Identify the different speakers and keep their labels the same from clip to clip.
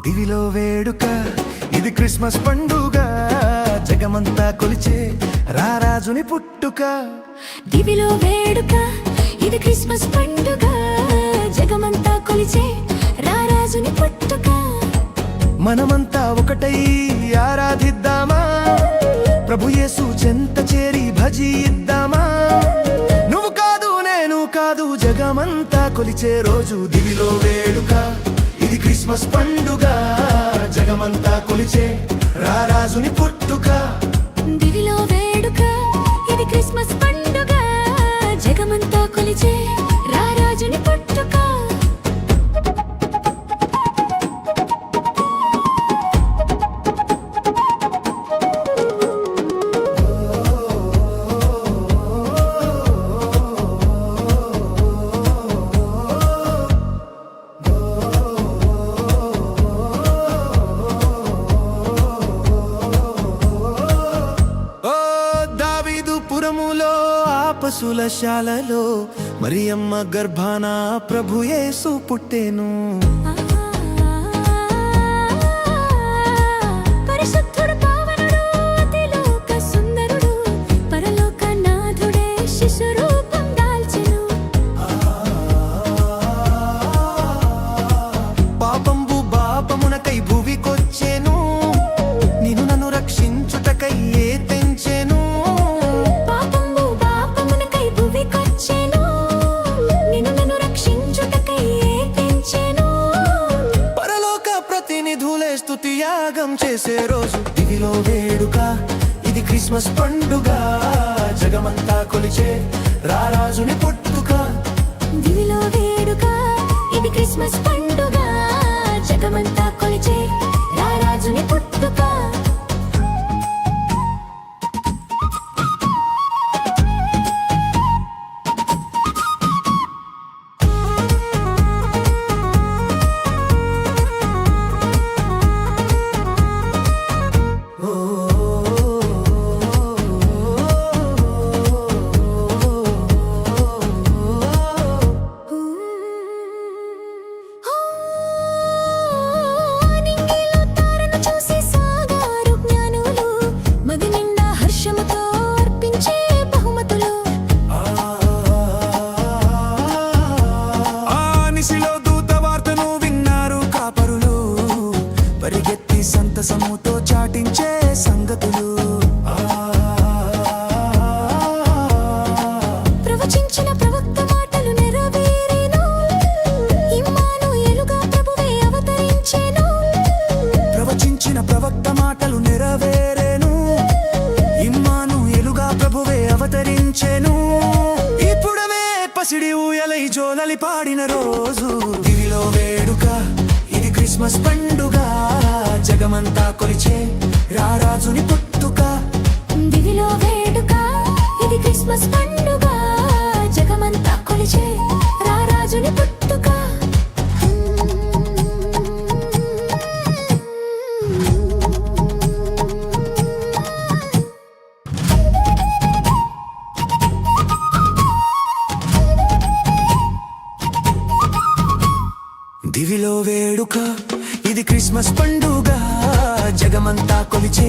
Speaker 1: దివిలో వేడుక ఇది క్రిస్మస్ పండుగ, జగమంతా కొలిచే రారాజుని పుట్టుక.
Speaker 2: దివిలో వేడుక ఇది క్రిస్మస్ పండుగ, జగమంతా కొలిచే రారాజుని పుట్టుక.
Speaker 1: మనమంతా ఒకటై ఆరాధిద్దామా, ప్రభు యేసు చెంత చేరి భజి ఇద్దామా. నువ్వు కాదు నేను కాదు, జగమంతా కొలిచే రోజు దివిలో వేడుక ఇది క్రిస్మస్ పండుగ, జగమంతా కొలిచే రారాజుని పుట్టుక.
Speaker 2: దివిలో వేడుక ఇది క్రిస్మస్ పండుగ, జగమంతా కొలిచే రారాజుని పుట్టుక.
Speaker 1: పశులశాలలో మరియమ్మ గర్భాన ప్రభు యేసు పుట్టెను.
Speaker 2: పరిశుద్ధుడు పావనుడు అతిలోక సుందరుడు, పరలోక నాథుడే శిశు రూపం దాల్చెను.
Speaker 1: పాపంబు పాపమునకై భువికొచ్చెను, నిన్ను నన్ను రక్షించుటకై తెంచెను. స్తుతి యాగం చేసే రోజు దివిలో వేడుక ఇది క్రిస్మస్ పండుగ, జగమంతా కొలిచే రారాజుని పుట్టుక.
Speaker 2: దివిలో వేడుక ఇది క్రిస్మస్ పండుగ, జగమంతా కొలిచే రారాజుని పుట్టుక.
Speaker 1: సంతసముతో చాటించే సంగతులు,
Speaker 2: ప్రవచించిన ప్రవక్త మాటలు నెరవేరెను, ఇమ్మానుయేలుగా ప్రభువే అవతరించెను.
Speaker 1: ప్రవచించిన ప్రవక్త మాటలు నెరవేరెను, ఇమ్మానుయేలుగా ప్రభువే అవతరించెను. ఇప్పుడమే పసిడి ఊయలై జోలలి పాడిన రోజు దివిలో వేడుక ఇది క్రిస్మస్ పండుగ, జగమంతా కొలిచే రారాజుని పుట్టుక.
Speaker 2: దివిలో వేడుక ఇది క్రిస్మస్ పండుగ, జగమంతా కొలిచే రారాజుని పుట్టుక.
Speaker 1: దివిలో వేడుక ఇది క్రిస్మస్ పండుగ, జగమంతా కొలిచే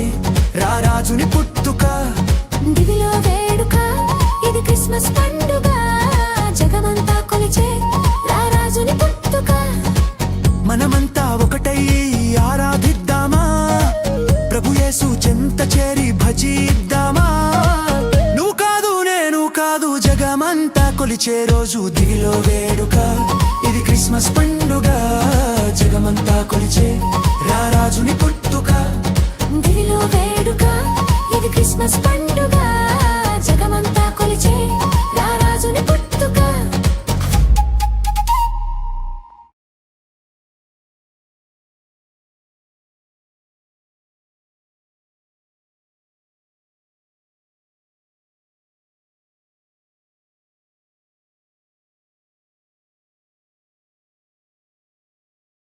Speaker 1: రారాజుని పుట్టుక.
Speaker 2: దివిలో వేడుక ఇది క్రిస్మస్ పండుగ, జగమంతా కొలిచే రారాజుని పుట్టుక.
Speaker 1: మనమంతా ఒకటై ఆరాధిద్దామా, ప్రభు యేసు చెంత చేరి భజిద్దామా. నువ్వు కాదు నేను కాదు, జగమంతా కొలిచే రోజు దివిలో వేడుక ఇది క్రిస్మస్ పండుగ, జగమంతా కొలిచే రారాజుని పుట్టుక.
Speaker 2: దివిలో వేడుక ఇది క్రిస్మస్ పండుగ,